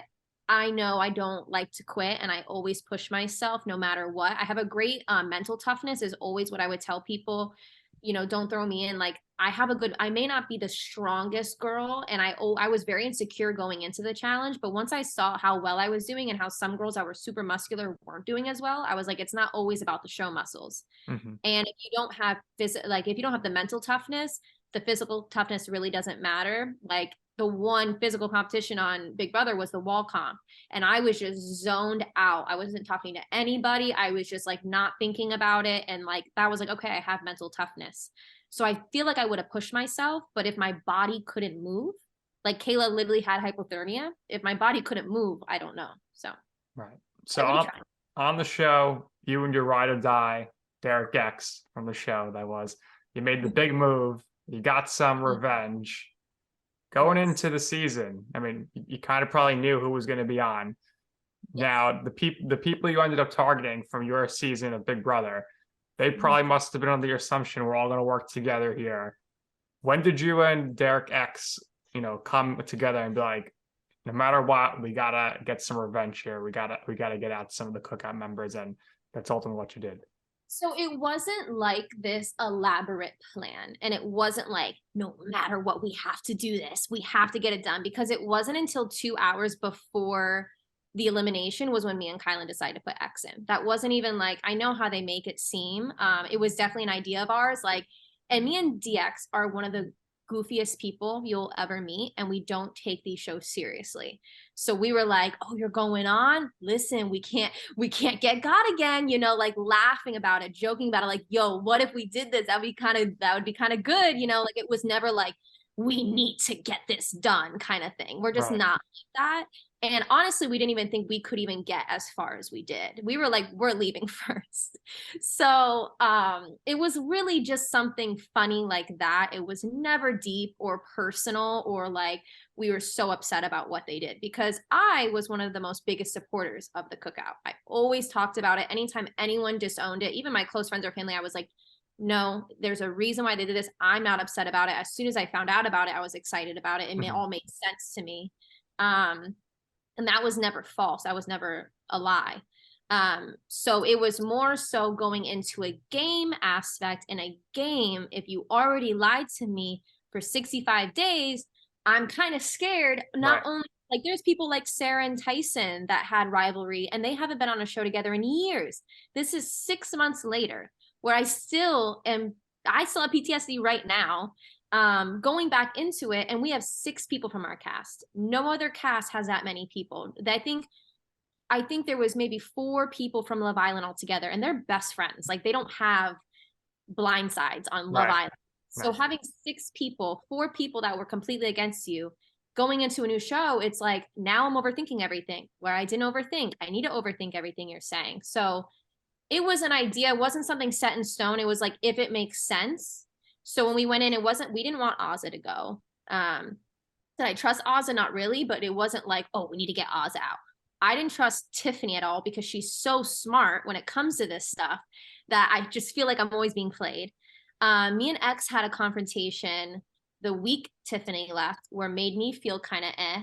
I know I don't like to quit and I always push myself no matter what. I have a great mental toughness is always what I would tell people, you know, don't throw me in. Like I have a good, I may not be the strongest girl and I was very insecure going into the challenge, but once I saw how well I was doing and how some girls that were super muscular weren't doing as well, I was like, it's not always about the show muscles. Mm-hmm. And if you don't have like if you don't have the mental toughness, the physical toughness really doesn't matter. Like the one physical competition on Big Brother was the wall comp. And I was just zoned out. I wasn't talking to anybody. I was just like not thinking about it. And like that was like, okay, I have mental toughness. So I feel like I would have pushed myself, but if my body couldn't move, like Kayla literally had hypothermia. If my body couldn't move, I don't know. So right. So on the show, you and your ride or die, Derek X from the show that was, you made the big move, you got some revenge. Going into the season, I mean, you kind of probably knew who was going to be on. Yes. Now, the people you ended up targeting from your season of Big Brother, they probably must have been under the assumption we're all going to work together here. When did you and Derek X, you know, come together and be like, no matter what, we gotta get some revenge here. We gotta get out some of the cookout members, and that's ultimately what you did. So it wasn't like this elaborate plan. And it wasn't like, no matter what, we have to do this. We have to get it done. Because it wasn't until 2 hours before the elimination was when me and Kylan decided to put X in. That wasn't even like, I know how they make it seem. It was definitely an idea of ours. Like, and me and DX are one of the goofiest people you'll ever meet, and we don't take these shows seriously. So we were like, oh, you're going on? Listen, we can't get got again, you know, like laughing about it, joking about it, like, yo, what if we did this? That would be kind of good, you know, like it was never like we need to get this done kind of thing. We're just not like that. And honestly, we didn't even think we could even get as far as we did. We were like, we're leaving first. So it was really just something funny like that. It was never deep or personal or like we were so upset about what they did, because I was one of the most biggest supporters of the cookout. I always talked about it. Anytime anyone disowned it, even my close friends or family, I was like, no, there's a reason why they did this. I'm not upset about it. As soon as I found out about it, I was excited about it. It all made sense to me. And that was never false. That was never a lie. So it was more so going into a game aspect. In a game, if you already lied to me for 65 days, I'm kind of scared. Not only like there's people like Sarah and Tyson that had rivalry and they haven't been on a show together in years. This is 6 months later where I still have PTSD right now. Going back into it, and we have 6 people from our cast. No other cast has that many people. I think there was maybe 4 people from Love Island altogether, and they're best friends. Like they don't have blind sides on Love Island. So having 6 people, 4 people that were completely against you, going into a new show, it's like now I'm overthinking everything where I didn't overthink. I need to overthink everything you're saying. So it was an idea. It wasn't something set in stone. It was like, if it makes sense. So when we went in, we didn't want Ozza to go. Did I trust Ozza? Not really, but it wasn't like, oh, we need to get Ozza out. I didn't trust Tiffany at all because she's so smart when it comes to this stuff that I just feel like I'm always being played. Me and X had a confrontation the week Tiffany left where made me feel kind of eh.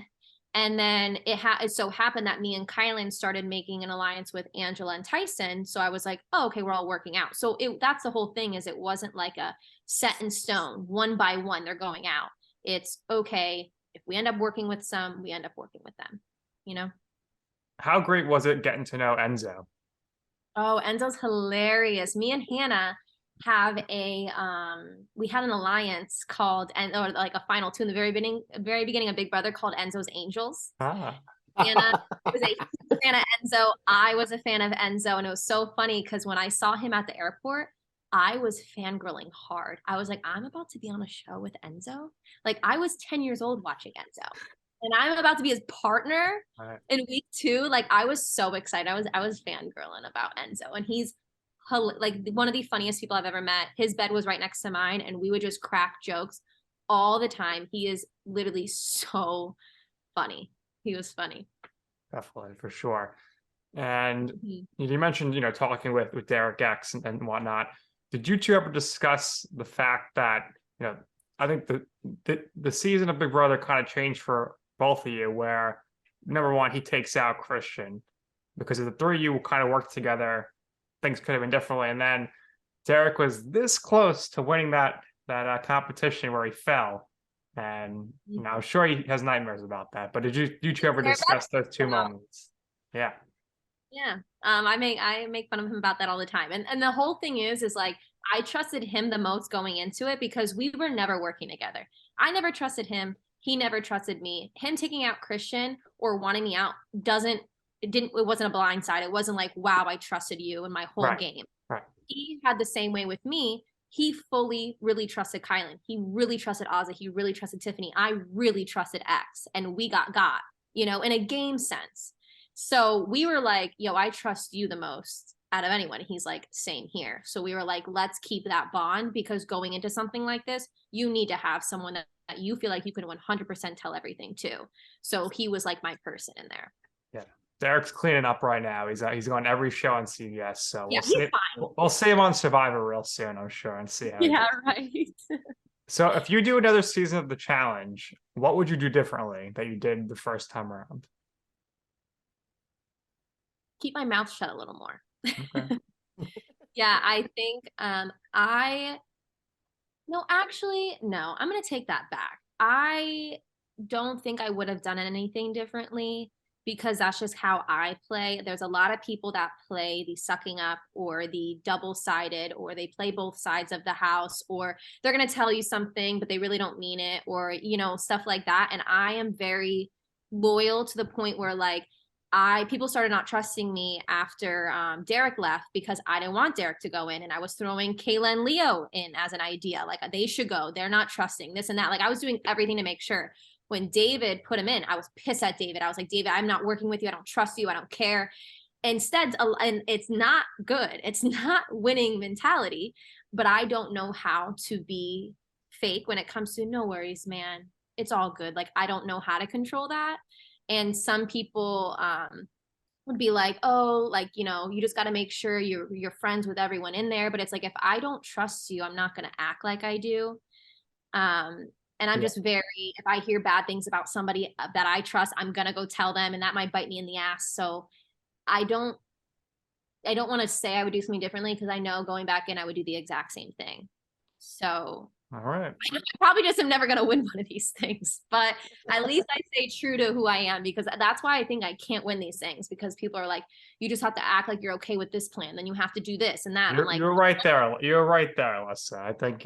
And then it so happened that me and Kylan started making an alliance with Angela and Tyson. So I was like, oh, okay, we're all working out. So that's the whole thing, is it wasn't like a set in stone, one by one, they're going out. It's okay. If we end up working with some, we end up working with them, you know? How great was it getting to know Enzo? Oh, Enzo's hilarious. Me and Hannah have we had an alliance called, or like a final 2 in the very beginning of Big Brother, called Enzo's Angels. Hannah was a fan of Enzo. I was a fan of Enzo. And it was so funny because when I saw him at the airport, I was fangirling hard. I was like, I'm about to be on a show with Enzo. Like I was 10 years old watching Enzo. And I'm about to be his partner Right. in week 2. Like I was so excited. I was fangirling about Enzo. And he's like one of the funniest people I've ever met. His bed was right next to mine, and we would just crack jokes all the time. He is literally so funny. He was funny. Definitely, for sure. And Mhm. you mentioned, talking with Derek X and whatnot. Did you two ever discuss the fact that, I think the season of Big Brother kind of changed for both of you, where number one, he takes out Christian because if the three of you kind of worked together, things could have been differently. And then Derek was this close to winning that competition where he fell. And I'm sure he has nightmares about that. But did you two ever discuss those two moments? Yeah. Yeah. I make fun of him about that all the time. And the whole thing is like I trusted him the most going into it because we were never working together. I never trusted him. He never trusted me. Him taking out Christian or wanting me out it wasn't a blind side. It wasn't like, wow, I trusted you in my whole Right. game. Right. He had the same way with me. He fully really trusted Kylan. He really trusted Ozzy. He really trusted Tiffany. I really trusted X, and we got, in a game sense. So we were like, yo, I trust you the most out of anyone. He's like, same here. So we were like, let's keep that bond, because going into something like this, you need to have someone that you feel like you can 100% tell everything to. So he was like my person in there. Yeah. Derek's cleaning up right now. He's on every show on CBS. So Yeah, he's fine. we'll see him on Survivor real soon, I'm sure, and see how he Yeah, does. right. So if you do another season of the challenge, what would you do differently that you did the first time around? Keep my mouth shut a little more. Okay. Yeah, I think I no, actually, no, I'm gonna take that back. I don't think I would have done anything differently because that's just how I play. There's a lot of people that play the sucking up or the double-sided, or they play both sides of the house, or they're gonna tell you something, but they really don't mean it, or stuff like that. And I am very loyal to the point where like people started not trusting me after Derek left because I didn't want Derek to go in, and I was throwing Kayla and Leo in as an idea, like they should go. They're not trusting this and that. Like I was doing everything to make sure. When David put him in, I was pissed at David. I was like, David, I'm not working with you. I don't trust you. I don't care. Instead, and it's not good. It's not winning mentality. But I don't know how to be fake when it comes to no worries, man. It's all good. Like I don't know how to control that. And some people would be like, oh, like, you just got to make sure you're friends with everyone in there. But it's like, if I don't trust you, I'm not going to act like I do. And I'm just if I hear bad things about somebody that I trust, I'm going to go tell them, and that might bite me in the ass. So I don't want to say I would do something differently, because I know going back in, I would do the exact same thing. So All right. I probably just am never going to win one of these things, but at least I stay true to who I am, because that's why I think I can't win these things, because people are like, you just have to act like you're okay with this plan, then you have to do this and that. I'm like, You're right there. You're right there, Alyssa. I think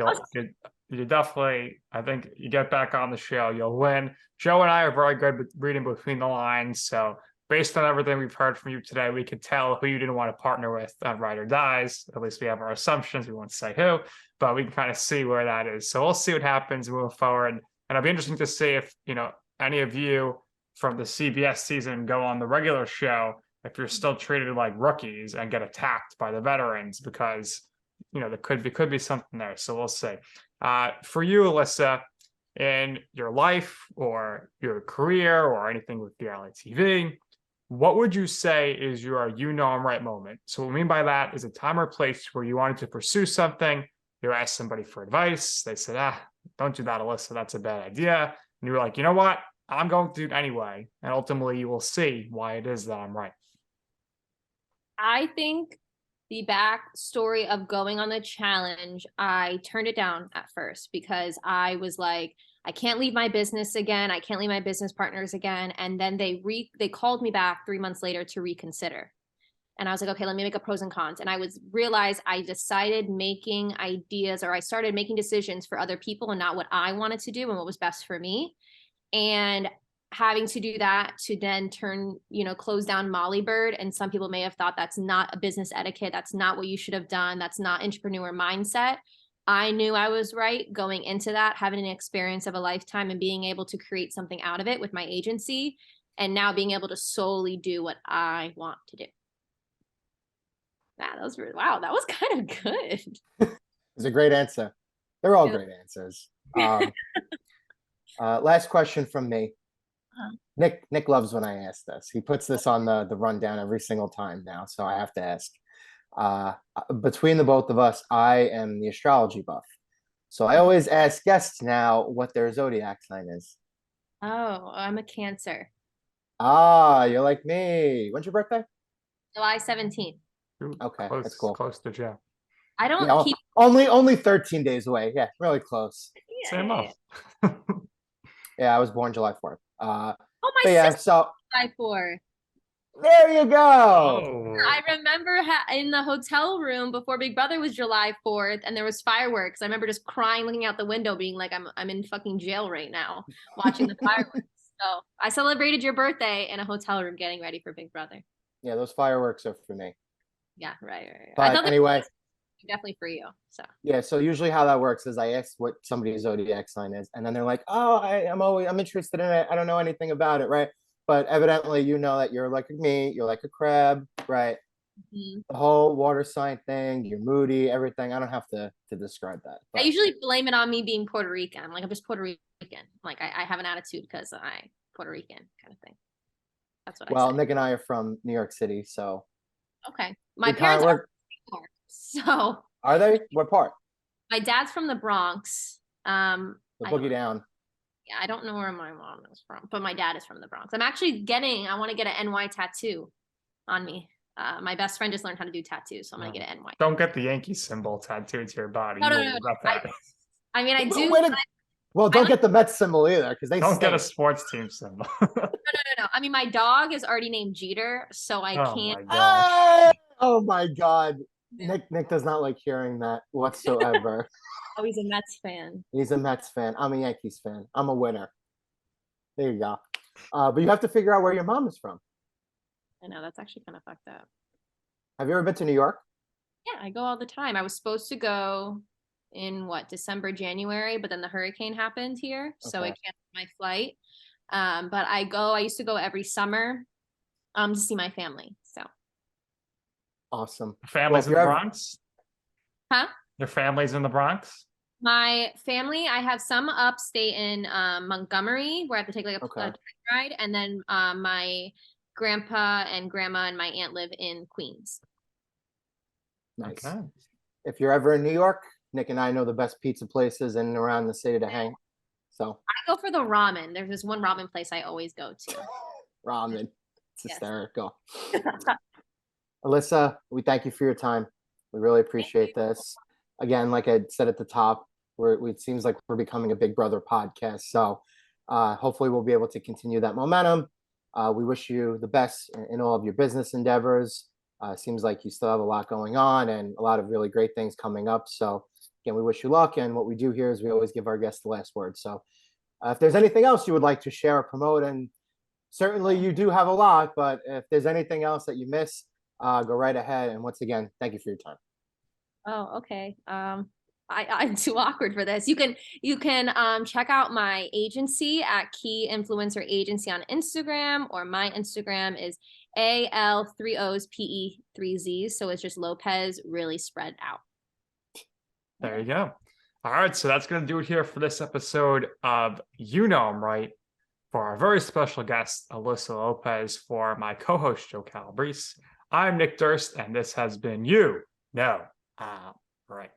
you definitely, I think you get back on the show, you'll win. Joe and I are very good with reading between the lines. So based on everything we've heard from you today, we could tell who you didn't want to partner with on Ride or Dies. At least we have our assumptions. We won't say who, but we can kind of see where that is. So we'll see what happens moving forward. And it'll be interesting to see if, any of you from the CBS season go on the regular show, if you're still treated like rookies and get attacked by the veterans, because, there could be something there. So we'll see. For you, Alyssa, in your life or your career or anything with reality TV, what would you say is your I'm right moment? So what I mean by that is a time or place where you wanted to pursue something, you asked somebody for advice, they said, don't do that, Alyssa, that's a bad idea. And you were like, you know what? I'm going to do it anyway. And ultimately you will see why it is that I'm right. I think the backstory of going on the challenge, I turned it down at first because I was like, I can't leave my business again. I can't leave my business partners again. And then they called me back 3 months later to reconsider. And I was like, okay, let me make a pros and cons. And I decided making ideas, or I started making decisions for other people and not what I wanted to do and what was best for me. And having to do that to then close down Molliebird. And some people may have thought that's not a business etiquette. That's not what you should have done. That's not entrepreneur mindset. I knew I was right going into that, having an experience of a lifetime and being able to create something out of it with my agency, and now being able to solely do what I want to do. That was kind of good. It's a great answer. They're all great answers. Last question from me. Nick loves when I ask this. He puts this on the rundown every single time now, so I have to ask. Between the both of us, I am the astrology buff. So I always ask guests now what their zodiac sign is. Oh, I'm a Cancer. Ah, you're like me. When's your birthday? July 17th. Okay, close, that's cool. Close to Joe. I don't Yeah, keep only 13 days away. Yeah, really close. Same month. Yeah, I was born July 4th. Oh, But my yeah, sister so July 4th. there you go. Oh. I remember in the hotel room before Big Brother was July 4th, and there was fireworks. I remember just crying, looking out the window, being like, I'm in fucking jail right now, watching the fireworks. So I celebrated your birthday in a hotel room, getting ready for Big Brother. Yeah, those fireworks are for me. Yeah, right. But I thought anyway, definitely for you. So yeah, so usually how that works is I ask what somebody's zodiac sign is, and then they're like, "Oh, I'm interested in it. I don't know anything about it, right?" But evidently, you know that you're like me. You're like a crab, right? mm-hmm. The whole water sign thing. You're moody, everything. I don't have to describe that. I usually blame it on me being Puerto Rican. I'm like, I'm just Puerto Rican. Like I have an attitude because I'm Puerto Rican kind of thing. That's what I say. Nick and I are from New York City, so okay. My parents are from New York, so are they? What part? My dad's from the Bronx. The boogie down. Yeah, I don't know where my mom is from, but my dad is from the Bronx. I want to get an NY tattoo on me. My best friend just learned how to do tattoos, so I'm gonna get an NY. Don't get the Yankee symbol tattooed to your body. No. I mean, I do. Well, don't get the Mets symbol either, because they don't get a sports team symbol. No. I mean, my dog is already named Jeter, so I can't. Oh my God. Nick does not like hearing that whatsoever. Oh, he's a Mets fan. He's a Mets fan. I'm a Yankees fan. I'm a winner. There you go. But you have to figure out where your mom is from. I know, that's actually kind of fucked up. Have you ever been to New York? Yeah, I go all the time. I was supposed to go in December, January, but then the hurricane happened here, so it canceled my flight. But I used to go every summer to see my family. So awesome. Family's in the Bronx? Huh? Your family's in the Bronx? My family, I have some upstate in Montgomery, where I have to take like a train ride, and then my grandpa and grandma and my aunt live in Queens. Nice. Okay. If you're ever in New York, Nick and I know the best pizza places in and around the city to hang. So I go for the ramen. There's this one ramen place I always go to. Ramen. It's hysterical. Alyssa, we thank you for your time. We really appreciate this. Again, like I said at the top, it seems like we're becoming a Big Brother podcast. So hopefully we'll be able to continue that momentum. We wish you the best in all of your business endeavors. Seems like you still have a lot going on and a lot of really great things coming up. So again, we wish you luck. And what we do here is we always give our guests the last word. So if there's anything else you would like to share or promote, and certainly you do have a lot, but if there's anything else that you miss, go right ahead. And once again, thank you for your time. Oh, okay. I'm too awkward for this. You can check out my agency at Key Influencer Agency on Instagram, or my Instagram is AL3OsPE3Zs. So it's just Lopez really spread out. There you go. All right, so that's going to do it here for this episode of You Know 'Em Right. For our very special guest, Alyssa Lopez, for my co-host, Joe Calabrese. I'm Nick Durst, and this has been You Know 'Em Right.